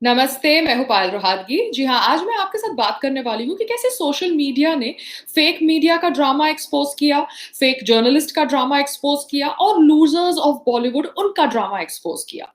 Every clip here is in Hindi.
नमस्ते, मैं हूँ पायल रोहातगी। जी हाँ, आज मैं आपके साथ बात करने वाली हूँ कि कैसे सोशल मीडिया ने फेक मीडिया का ड्रामा एक्सपोज़ किया, फेक जर्नलिस्ट का ड्रामा एक्सपोज़ किया और लूज़र्स ऑफ बॉलीवुड उनका ड्रामा एक्सपोज़ किया।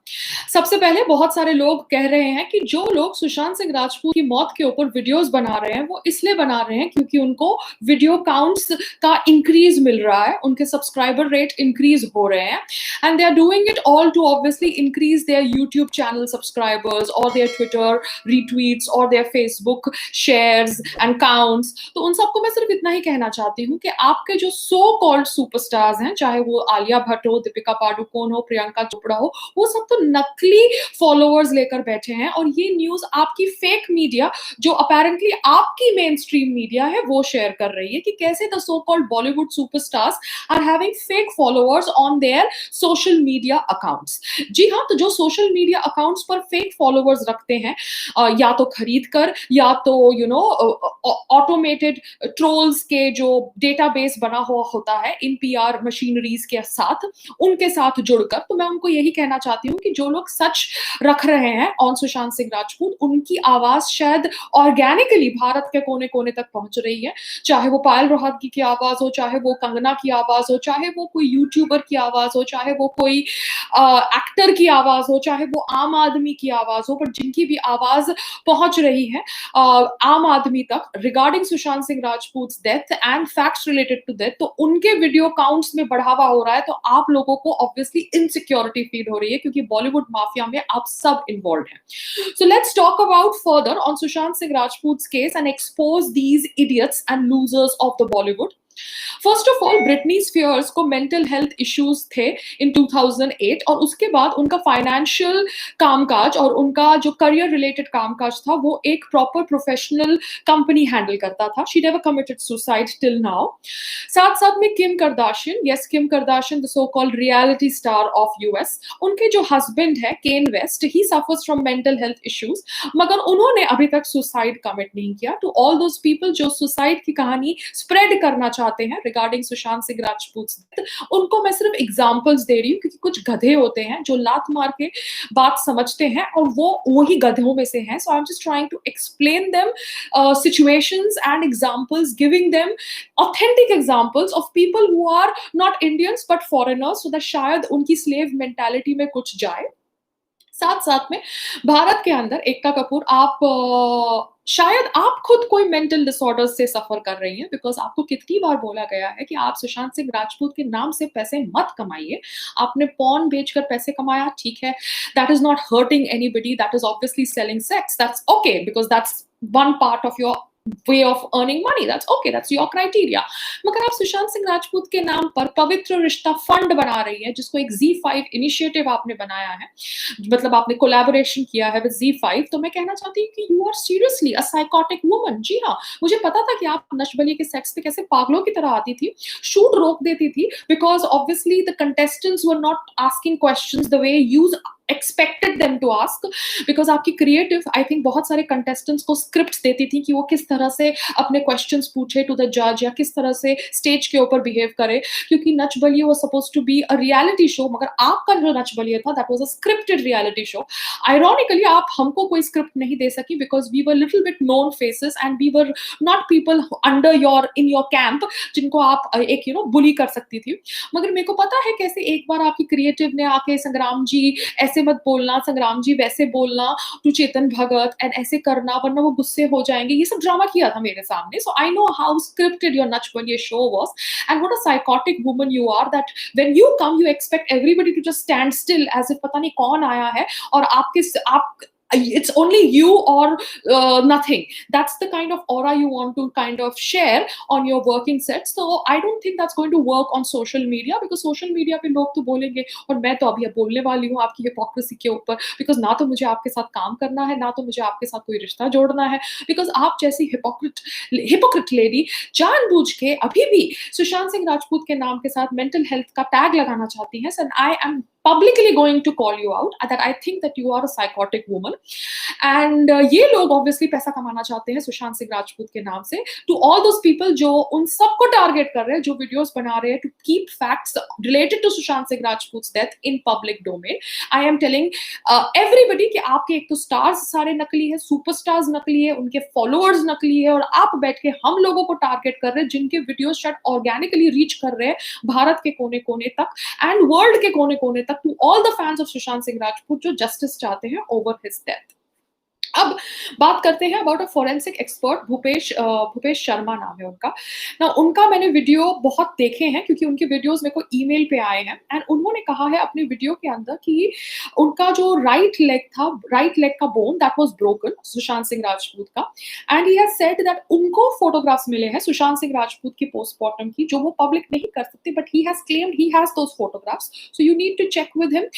सबसे पहले बहुत सारे लोग कह रहे हैं कि जो लोग सुशांत सिंह राजपूत की मौत के ऊपर वीडियोज़ बना रहे हैं, वो इसलिए बना रहे हैं क्योंकि उनको वीडियो काउंट्स का इंक्रीज़ मिल रहा है, उनके सब्सक्राइबर रेट इंक्रीज़ हो रहे हैं and they are doing it all to obviously increase their YouTube channel subscribers or their Twitter retweets or their Facebook shares and counts. तो उन सबको मैं सिर्फ इतना ही कहना चाहती हूँ कि आपके जो सो कॉल्ड सुपरस्टार्स हैं, चाहे वो आलिया भट्ट हो, दीपिका पादुकोण हो, प्रियंका चोपड़ा हो, वो सब तो नकली फॉलोअर्स लेकर बैठे हैं और ये न्यूज़ आपकी फेक मीडिया जो अपेरेंटली आपकी मेन स्ट्रीम मीडिया है वो शेयर कर रही है कि कैसे the so called Bollywood superstars are having fake followers on their social media accounts. जी हाँ, तो जो सोशल मीडिया अकाउंट्स पर फेक फॉलोअर्स रखते हैं या तो खरीद कर या तो ऑटोमेटेड ट्रोल्स के जो डेटाबेस बना हुआ होता है इन पीआर मशीनरीज के साथ उनके साथ जुड़कर, तो मैं उनको यही कहना चाहती हूँ कि जो लोग सच रख रहे हैं ऑन सुशांत सिंह राजपूत, उनकी आवाज शायद ऑर्गेनिकली भारत के कोने कोने तक पहुंच रही है। चाहे वो पायल रोहतगी की आवाज हो, चाहे वो कंगना की आवाज हो, चाहे वो कोई यूट्यूबर की आवाज हो, चाहे वो कोई एक्टर की आवाज हो, चाहे वो आम आदमी की आवाज हो, पर जिनकी भी आवाज पहुंच रही है आम आदमी तक regarding Sushant Singh Rajput death and facts related to death, तो उनके वीडियो काउंट्स में बढ़ावा हो रहा है, तो आप लोगों को ऑब्वियसली इनसिक्योरिटी फील हो रही है क्योंकि बॉलीवुड माफिया में आप सब इन्वॉल्व हैं। So let's talk about further on Sushant Singh Rajput's case and expose these idiots and losers of the Bollywood. First of all Britney Spears को मेंटल हेल्थ इश्यूज थे इन 2008 और उसके बाद उनका फाइनेंशियल कामकाज और उनका जो करियर रिलेटेड कामकाज था वो एक प्रॉपर प्रोफेशनल कंपनी हैंडल करता था। She never committed suicide till now. साथ साथ में Kim Kardashian, yes Kim Kardashian the so called reality star of US, उनके जो हस्बैंड है Kanye West, he suffers from mental health issues, मगर उन्होंने अभी तक सुसाइड कमिट नहीं किया। टू ऑल दोज पीपल जो सुसाइड की कहानी स्प्रेड करना चाहते हैं रिगार्डिंग सुशांत सिंह राजपूत, उनको मैं सिर्फ एग्जांपल्स दे रही हूँ क्योंकि कुछ गधे होते हैं जो लात मार के बात समझते हैं और वो वही गधों में से हैं। So I am just trying to explain them situations and examples, giving them authentic examples of people who are not Indians but foreigners, so that शायद उनकी स्लेव मेंटालिटी में कुछ जाए। साथ साथ में भारत के अंदर एकता कपूर, आप शायद आप खुद कोई मेंटल डिसऑर्डर से सफर कर रही हैं, बिकॉज आपको कितनी बार बोला गया है कि आप सुशांत सिंह राजपूत के नाम से पैसे मत कमाइए। आपने पॉर्न बेचकर पैसे कमाया, ठीक है, that is not hurting anybody, that is obviously selling sex, that's okay because that's one part of your way of earning money, that's okay, that's your criteria। मगर आप सुशांत सिंह राजपूत के नाम पर पवित्र रिश्ता फंड बना रही है, जिसको एक Z5 इनिशिएटिव आपने बनाया है, मतलब आपने कोलैबोरेशन किया है विद Z5, तो मैं कहना चाहती हूँ कि you are seriously a psychotic woman. जी हाँ, मुझे पता था कि आप नशबली के सेक्स पे कैसे पागलों की तरह आती थी, शूट रोक देती थी, because obviously the contestants were not asking questions the way you expected them to ask, because आपकी क्रिएटिव आई थिंक बहुत सारे कंटेस्टेंट्स को स्क्रिप्ट्स देती थी कि वो किस तरह से अपने क्वेश्चंस पूछे टू द जज या किस तरह से स्टेज के ऊपर बिहेव करे, क्योंकि Nach Baliye was suppose to be a reality show, मगर आपका जो नच बलिए था that was a scripted reality show. Ironically आप हमको कोई स्क्रिप्ट नहीं दे सकी because we were little bit known faces and we were not people under your in your camp जिनको आप एक बुली कर सकती थी। मगर मेरे को पता है कैसे एक बार आपकी क्रिएटिव ने आके संग्राम जी ऐसे मत बोलना, संग्राम जी वैसे बोलना टू चेतन भगत एंड ऐसे करना वरना वो गुस्से हो जाएंगे, ये सब ड्रामा किया था मेरे सामने। So I know how scripted your Nach Baliye show was and what a psychotic woman you are, that when you come you expect everybody to just stand still as if पता नहीं कौन आया है और आप it's only you or nothing. That's the kind of aura you want to kind of share on your working set. So I don't think that's going to work on social media, because social media पे लोग तो बोलेंगे, और मैं तो अभी बोलने वाली हूँ आपकी हिपोक्रेसी के ऊपर, बिकॉज ना तो मुझे आपके साथ काम करना है, ना तो मुझे आपके साथ कोई रिश्ता जोड़ना है, बिकॉज आप जैसी हिपोक्रेट लेडी जानबूझ के अभी भी सुशांत सिंह राजपूत के नाम के साथ मेंटल हेल्थ का टैग लगाना चाहती हैं। And I am publicly going to call you out that I think that you are a psychotic woman and ये लोग ऑब्वियसली पैसा कमाना चाहते हैं सुशांत सिंह राजपूत के नाम से। टू ऑल दोज पीपल जो उन सबको टारगेट कर रहे हैं, जो वीडियोस बना रहे हैं to keep facts related to Sushant Singh Rajput death in public domain, I am telling everybody कि आपके एक तो स्टार्स सारे नकली है, सुपरस्टार्स नकली है, उनके फॉलोअर्स नकली है, और आप बैठ के हम लोगों को टारगेट कर रहे हैं जिनके वीडियोस शायद ऑर्गेनिकली रीच कर रहे हैं भारत के कोने कोने तक एंड वर्ल्ड के कोने कोने तक, to all the fans of Sushant Singh Rajput जो जस्टिस चाहते हैं ओवर हिज डेथ। अब बात करते हैं about a forensic expert, Bhupesh Sharma नाम है उनका ना। उनका मैंने वीडियो बहुत देखे हैं क्योंकि उनके वीडियोस मेरे को ईमेल पे आए हैं, एंड उन्होंने कहा है अपने वीडियो के अंदर कि उनका जो राइट लेग था, राइट लेग का bone that was broken, Sushant Singh Rajput का, and he has said that उनको फोटोग्राफ्स मिले हैं सुशांत सिंह राजपूत की पोस्टमार्टम की जो वो पब्लिक नहीं कर सकते, but he has claimed he has those photographs, so you need to check with him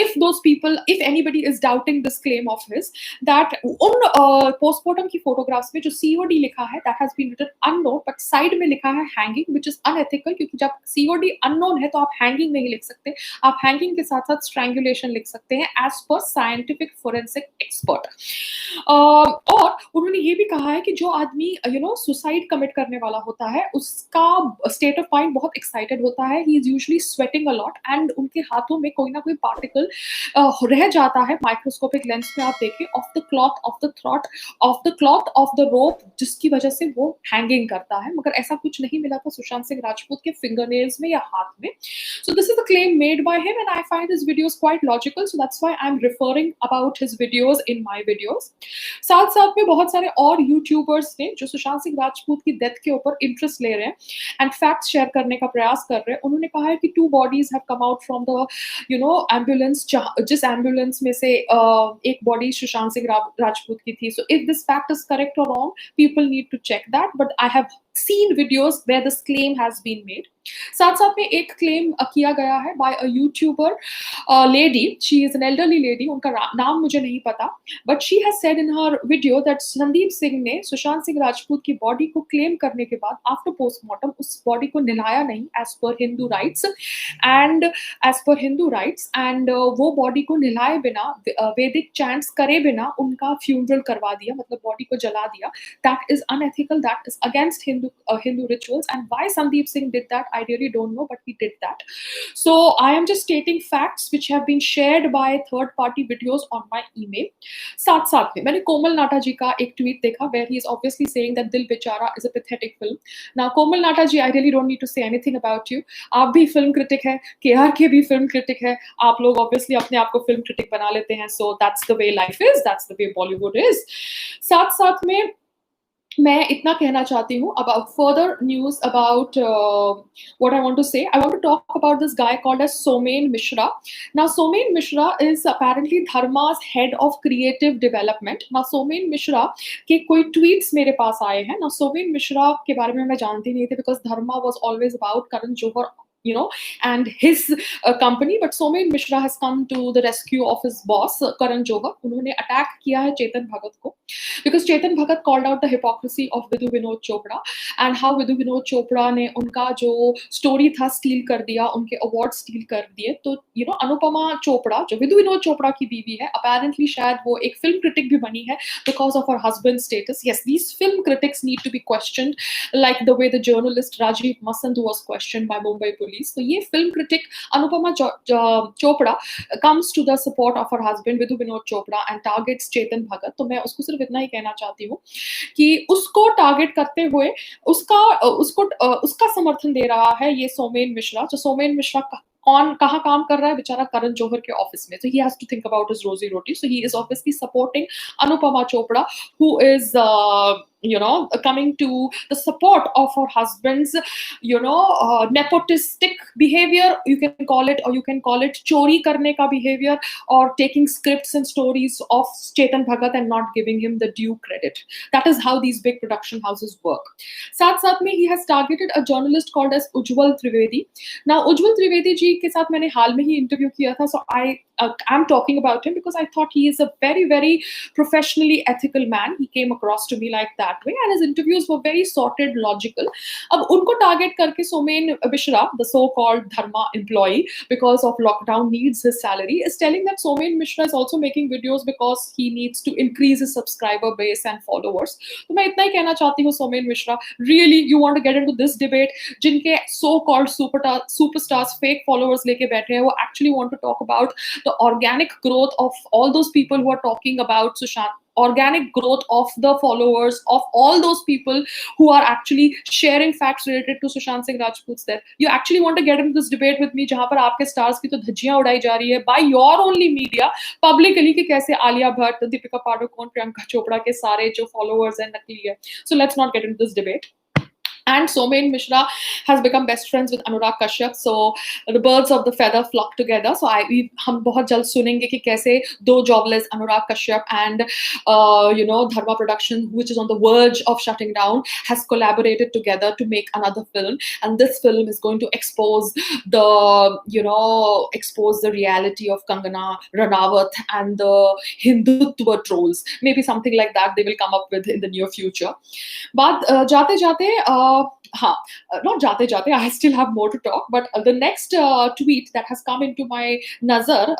if those people, if anybody is doubting this claim of his, that उन पोस्टमार्टम की फोटोग्राफ्स में जो सीओडी लिखा है that has been written unknown, but side में लिखा है हैंगिंग, व्हिच इज अनएथिकल, क्योंकि जब सीओडी अननोन है तो आप हैंगिंग नहीं लिख सकते, आप हैंगिंग के साथ साथ स्ट्रैंगुलेशन लिख सकते हैं as per scientific forensic expert. और उन्होंने ये भी कहा है कि जो आदमी सुसाइड कमिट करने वाला होता है उसका स्टेट ऑफ माइंड बहुत एक्साइटेड होता है, he is usually sweating a lot, and उनके हाथों में कोई ना कोई पार्टिकल रह जाता है माइक्रोस्कोपिक लेंस में आप देखें of the cloth of the throat of the cloth of the rope, जिसकी वजह से वो हैंगिंग करता है, मगर ऐसा कुछ नहीं मिला था सुशांत सिंह राजपूत के फिंगरनेल्स में या हाथ में। So this is the claim made by him and I find his videos quite logical, so that's why I am referring about his videos in my videos. साथ साथ में बहुत सारे और यूट्यूबर्स ने जो सुशांत सिंह राजपूत की डेथ के ऊपर इंटरेस्ट ले रहे हैं एंड फैक्ट्स शेयर करने का प्रयास कर रहे हैं। उन्होंने कहा है कि 2 bodies have come out from the ambulance, जिस एम्बुलेंस में से एक बॉडी सुशांत सिंह राजपूत की थी। So if this fact is correct और wrong, people need to check that, but I have seen videos where this claim has been made. साथ साथ में एक क्लेम किया गया है by a YouTuber lady, she is an elderly lady, उनका नाम मुझे नहीं पता, but she has said in her video that Sandeep Singh ने सुशांत सिंह राजपूत की बॉडी को क्लेम करने के बाद आफ्टर पोस्टमार्टम उस बॉडी को निलाया नहीं as per Hindu rites and वो बॉडी को निलाए बिना, वैदिक चैंट्स करे बिना उनका फ्यूनरल करवा दिया, मतलब बॉडी को जला दिया। That is unethical, that is against Hindu rituals, and why Sandeep Singh did that I really don't know, but he did that. So I am just stating facts which have been shared by third party videos on my email. साथ साथ में मैंने कोमल नाटा जी का एक ट्वीट देखा where he is obviously saying that Dil Bechara is a pathetic film. Now Komal NATA ji, I really don't need to say anything about you. आप भी फिल्म क्रिटिक है, KRK भी फिल्म क्रिटिक है, आप लोग obviously अपने आप को फिल्म क्रिटिक बना लेते हैं, so that's the way life is, that's the way Bollywood is. साथ साथ में मैं इतना कहना चाहती हूँ about further news about what I want to say. I want to talk about this guy called as Somen Mishra. Now, Somen Mishra is apparently Dharma's head of creative development. Now, Somen Mishra के कोई tweets मेरे पास आए हैं. Now, Somen Mishra के बारे में मैं जानती नहीं थी because Dharma was always about Karan Johar, and his company, but Somen Mishra has come to the rescue of his boss Karan Johar. उन्होंने अटैक किया है चेतन भगत को because Chetan Bhagat called out the hypocrisy of Vidhu Vinod Chopra and how Vidhu Vinod Chopra ने उनका जो स्टोरी था स्टील कर दिया, उनके अवार्ड स्टील कर दिए। तो अनुपमा चोपड़ा जो विधु विनोद चोपड़ा की बीवी है, apparently शायद वो एक फिल्म क्रिटिक भी बनी है because of her husband's status. Yes, these film critics need to be questioned like the way the journalist Rajiv Masandu was questioned by Mumbai police. तो ये film critic Anupama Chopra comes to the support of her husband Vidhu Vinod Chopra and targets Chetan Bhagat. तो मैं उसको सिर्फ इतना ही कहना चाहती हूँ कि उसको टारगेट करते हुए उसका समर्थन दे रहा है ये सोमेन मिश्रा। जो सोमेन मिश्रा कहाँ काम कर रहा है बेचारा? करण जौहर के ऑफिस में। So he has to think about his rosy roti. So he is obviously supporting Anupama Chopra, who is coming to the support of her husband's nepotistic behavior, you can call it, or you can call it chori karne ka behavior, or taking scripts and stories of Chetan Bhagat and not giving him the due credit. That is how these big production houses work. साथ में he has targeted a journalist called as Ujjwal Trivedi. Now Ujjwal Trivedi ji के साथ मैंने हाल में ही इंटरव्यू किया था, so I I'm talking about him because I thought he is a very, very professionally ethical man. He came across to me like that way, and his interviews were very sorted, logical. अब उनको target करके Somen Mishra, the so-called Dharma employee, because of lockdown needs his salary, is telling that Somen Mishra is also making videos because he needs to increase his subscriber base and followers. तो मैं इतना ही कहना चाहती हूँ, Somen Mishra, really you want to get into this debate? जिनके so-called superstars fake followers लेके बैठे हैं, वो actually want to talk about the organic growth of all those people who are talking about Sushant, organic growth of the followers of all those people who are actually sharing facts related to Sushant Singh Rajput's death. You actually want to get into this debate with me जहां पर आपके stars की तो धज्जियां उड़ाई जा रही है by your only media publicly कि कैसे आलिया भट्ट, दीपिका पादुकोण, प्रियंका चोपड़ा के सारे जो followers हैं नकली है. So let's not get into this debate. And Somen Mishra has become best friends with Anurag Kashyap, so the birds of the feather flock together. So हम बहुत जल्द सुनेंगे कि कैसे दो jobless Anurag Kashyap and Dharma Production, which is on the verge of shutting down, has collaborated together to make another film, and this film is going to expose the reality of Kangana Ranaut and the Hindutva trolls. Maybe something like that they will come up with in the near future. But जाते जाते not jate jate, I still have more to talk, but the next tweet that has come into my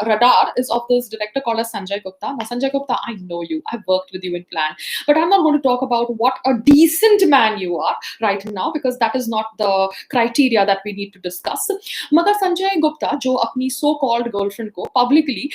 radar is of this director called as Sanjay Gupta. Now, Sanjay Gupta, I know you, I've worked with you in Plan, but I'm not going to talk about what a decent man you are right now, because that is not the criteria that we need to discuss. Magar Sanjay Gupta, जो अपनी so-called girlfriend को publicly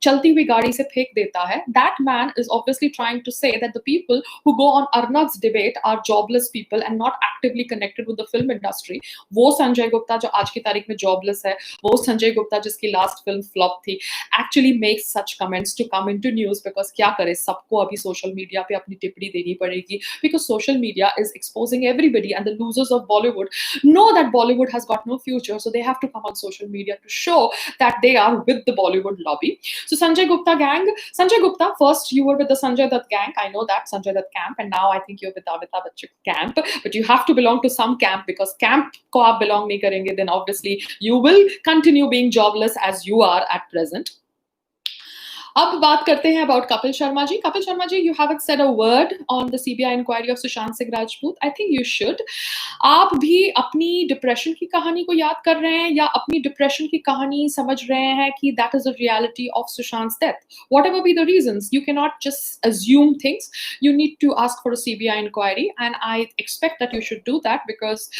चलती हुई गाड़ी से फेंक देता है, that man is obviously trying to say that the people who go on Arnav's debate are jobless people and not actively connected with the film industry. वो संजय गुप्ता जो आज की तारीख में jobless है, वो संजय गुप्ता जिसकी last film flop थी, actually makes such comments to come into news, because क्या करे, सबको अभी social media पे अपनी टिप्पणी देनी पड़ेगी, because social media is exposing everybody, and the losers of Bollywood know that Bollywood has got no future, so they have to come on social media to show that they are with the Bollywood lobby. So Sanjay Gupta gang, Sanjay Gupta, first you were with the Sanjay Dutt gang, I know that, Sanjay Dutt camp, and now I think you're with Amitabh Bachchan camp, but you have to belong to some camp, because camp को आप belong नहीं करेंगे, then obviously you will continue being jobless as you are at present. अब बात करते हैं about Kapil Sharma ji. Kapil Sharma ji, you haven't said a word on the CBI inquiry of Sushant Singh Rajput. I think you should. आप भी अपनी डिप्रेशन की कहानी को याद कर रहे हैं, या अपनी डिप्रेशन की कहानी समझ रहे हैं कि that is the reality of Sushant's death? Whatever be the reasons, you cannot just assume things. You need to ask for a CBI inquiry, and I expect that you should do that, because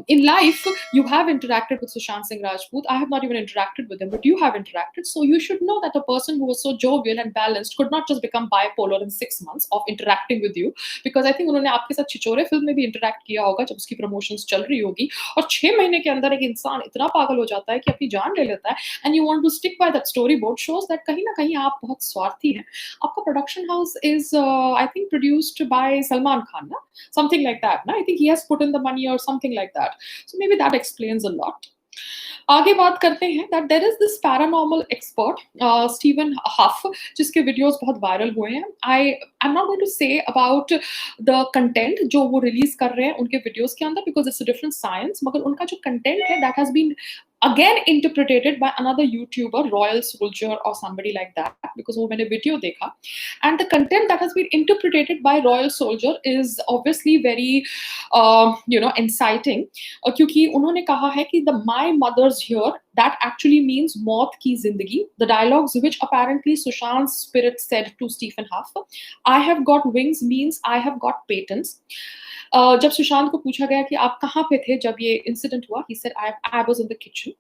in life you have interacted with Sushant Singh Rajput. I have not even interacted with him, but you have interacted, so you should know that a person who was so jovial and balanced could not just become bipolar in 6 months of interacting with you, because I think उन्होंने आपके साथ छिछोरे फिल्म में भी इंटरेक्ट किया होगा जब उसकी प्रमोशंस चल रही होगी, और 6 महीने के अंदर एक इंसान इतना पागल हो जाता है कि अपनी जान ले लेता है, and you want to stick by that storyboard, shows that कहीं ना कहीं आप बहुत स्वार्थी हैं. आपका production house is I think produced by Salman Khan, na? Something like that, na? I think he has put in the money or something like that, so maybe that explains a lot. आगे बात करते हैं that there is this paranormal expert Stephen Huff, जिसके वीडियोस बहुत वायरल हुए हैं. I'm not going to say about the content जो वो रिलीज कर रहे हैं उनके वीडियोस के अंदर, because it's a different science, मगर उनका जो कंटेंट है that has been again interpreted by another YouTuber, Royal Soldier or somebody like that, because वो मैंने वीडियो देखा, and the content that has been interpreted by Royal Soldier is obviously very inciting, क्योंकि उन्होंने कहा है कि the my mother's here, that actually means मौत की जिंदगी. The dialogues which apparently Sushant's spirit said to Stephen Huff, I have got wings means I have got patents. जब सुशांत को पूछा गया कि आप कहाँ पे थे जब ये इंसिडेंट हुआ, he said I was in the kitchen.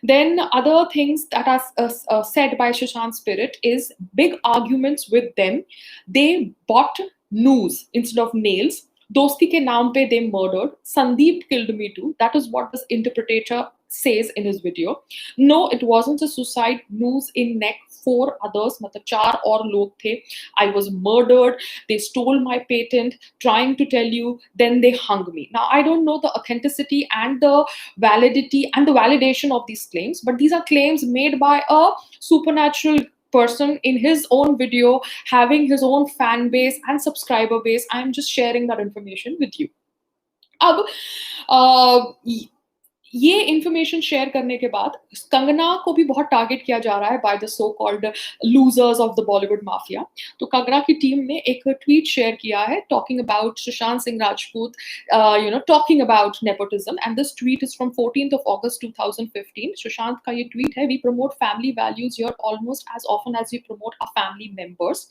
Then other things that are said by Sushant's spirit is big arguments with them. They bought noose instead of nails. Dosti ke naam pe they murdered. Sandeep killed me too. That is what this interpreter says in his video. No, it wasn't a suicide. Noose in neck. 4 others, मतलब 4 और लोग थे. I was murdered. They stole my patent, trying to tell you. Then they hung me. Now I don't know the authenticity and the validity and the validation of these claims, but these are claims made by a supernatural person in his own video, having his own fan base and subscriber base. I'm just sharing that information with you. अब ये इन्फॉर्मेशन शेयर करने के बाद कंगना को भी बहुत टारगेट किया जा रहा है by the so called losers of the Bollywood mafia. तो कंगना की टीम ने एक ट्वीट शेयर किया है talking about Sushant Singh Rajput, talking about nepotism, and this tweet is from 14th of August 2015। सुशांत का ये ट्वीट है, we promote family values here almost as often as we promote our family members,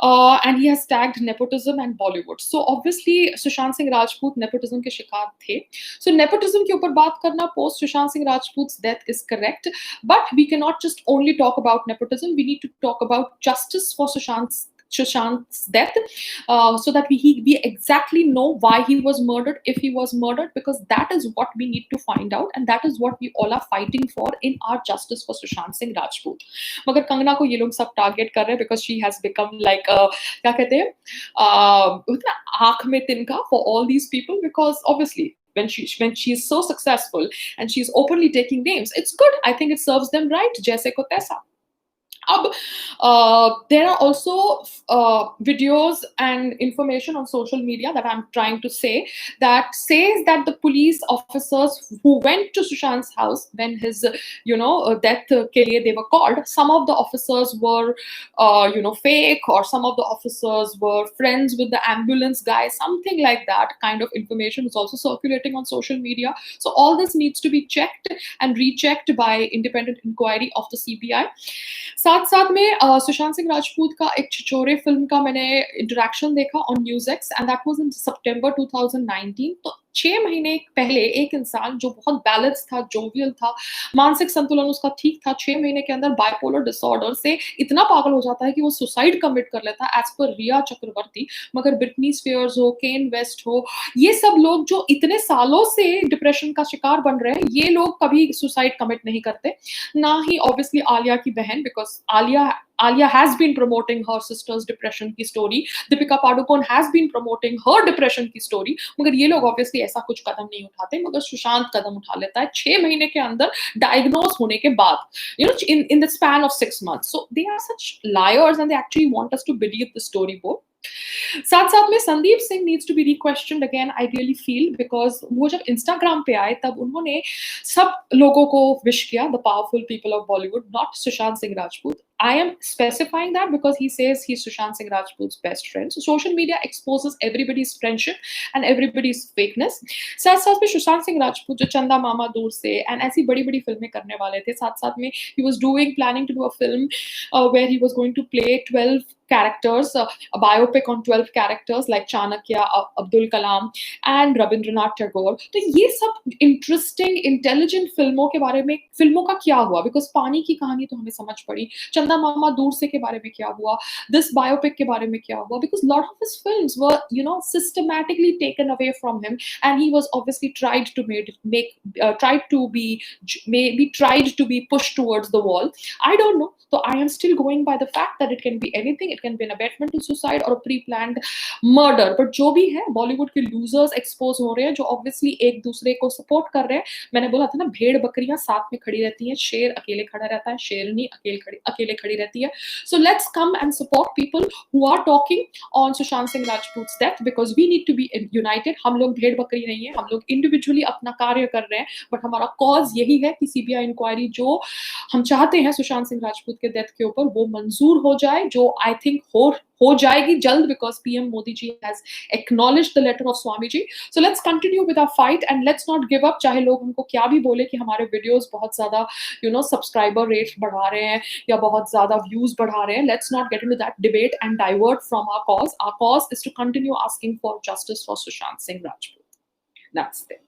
and he has tagged nepotism and Bollywood. So obviously Sushant Singh Rajput nepotism के शिकार थे। So nepotism के ऊपर बात करना post Sushant Singh Rajput's death is correct, but we cannot just only talk about nepotism. We need to talk about justice for Sushant's death, so that we exactly know why he was murdered, if he was murdered, because that is what we need to find out, and that is what we all are fighting for in our justice for Sushant Singh Rajput. मगर कंगना को ये लोग सब टारगेट कर रहे हैं because she has become like क्या कहते हैं आंख में तिनका for all these people, because obviously when she is so successful and she's openly taking names, it's good. I think it serves them right. जैसे को तैसा। अब there are also videos and information on social media that I'm trying to say that says that the police officers who went to Sushant's house when his death ke liye they were called, some of the officers were fake, or some of the officers were friends with the ambulance guy, something like that kind of information is also circulating on social media. So all this needs to be checked and rechecked by independent inquiry of the CBI. साथ साथ में सुशांत सिंह राजपूत का एक छिछोरे फिल्म का मैंने इंटरेक्शन देखा on news X, and that was in September 2019। तो 6 महीने पहले एक इंसान जो बहुत बैलेंस था, जोवियल था, मानसिक संतुलन उसका ठीक था, 6 महीने के अंदर बाइपोलर डिसऑर्डर से इतना पागल हो जाता है कि वो सुसाइड कमिट कर लेता है, एज पर रिया चक्रवर्ती। मगर ब्रिटनी स्पीयर्स हो, केन वेस्ट हो, ये सब लोग जो इतने सालों से डिप्रेशन का शिकार बन रहे हैं, ये लोग कभी सुसाइड कमिट नहीं करते। ना ही ऑब्वियसली आलिया की बहन, because Alia has been promoting her sister's depression की story. Deepika Padukone has been promoting her depression की story. मगर ये लोग obviously ऐसा कुछ कदम नहीं उठाते, मगर सुशांत कदम उठा लेता है 6 महीने के अंदर डायग्नोज होने के बाद, in the span of 6 months. So they are such liars and they actually want us to believe the story board. साथ साथ में Sandeep Singh needs to be requestioned again, I really feel, because वो जब इंस्टाग्राम पे आए तब उन्होंने सब लोगों को विश किया, the powerful people of Bollywood, not Sushant Singh Rajput. I am specifying that because he says he's Sushant Singh Rajput's best friend. So social media exposes everybody's friendship and everybody's fakeness. साथ साथ में सुशांत सिंह राजपूत जो चंदा मामा दूर से and ऐसी बड़ी बड़ी फिल्में करने वाले थे, साथ साथ में he was planning to do a film where he was going to play 12 characters, a biopic on 12 characters like Chanakya, Abdul Kalam and Rabindranath Tagore. तो ये सब interesting, intelligent फिल्मों के बारे में, फिल्मों का क्या हुआ, because पानी की कहानी तो हमें समझ पड़ी, चंदा मामा दूर से के बारे में क्या हुआ, this biopic के बारे में क्या हुआ, because lot of his films were systematically taken away from him, and he was obviously tried to be pushed towards the wall. I don't know. So I am still going by the fact that it can be anything. It can be an abetment to suicide or a pre-planned murder. But जो भी है, बॉलीवुड के losers expose हो रहे हैं, जो obviously एक दूसरे को support कर रहे हैं। मैंने बोला था ना, भेड़ बकरियां साथ में खड़ी रहती हैं, शेर अकेले खड़ा रहता है, शेरनी अकेले खड़ी रहती है। So let's come and support people who are talking on Sushant Singh Rajput's death, because we need to be united. हम लोग भेड़ बकरी नहीं है, हम लोग individually अपना कार्य कर रहे हैं, but हमारा cause यही है कि CBI इंक्वायरी जो हम चाहते हैं सुशांत सिंह राजपूत के डेथ के ऊपर, वो मंजूर हो जाए, जो आई थिंक हो जाएगी जल्द, because PM Modi ji has acknowledged the letter of Swami ji. So let's continue with our fight and let's not give up, चाहे लोग हमको क्या भी बोले कि हमारे वीडियोस बहुत ज्यादा सब्सक्राइबर रेट बढ़ा रहे हैं या बहुत ज्यादा व्यूज बढ़ा रहे हैं। Let's not get into that debate and divert from our cause is to continue asking for justice for Sushant Singh Rajput. That's it.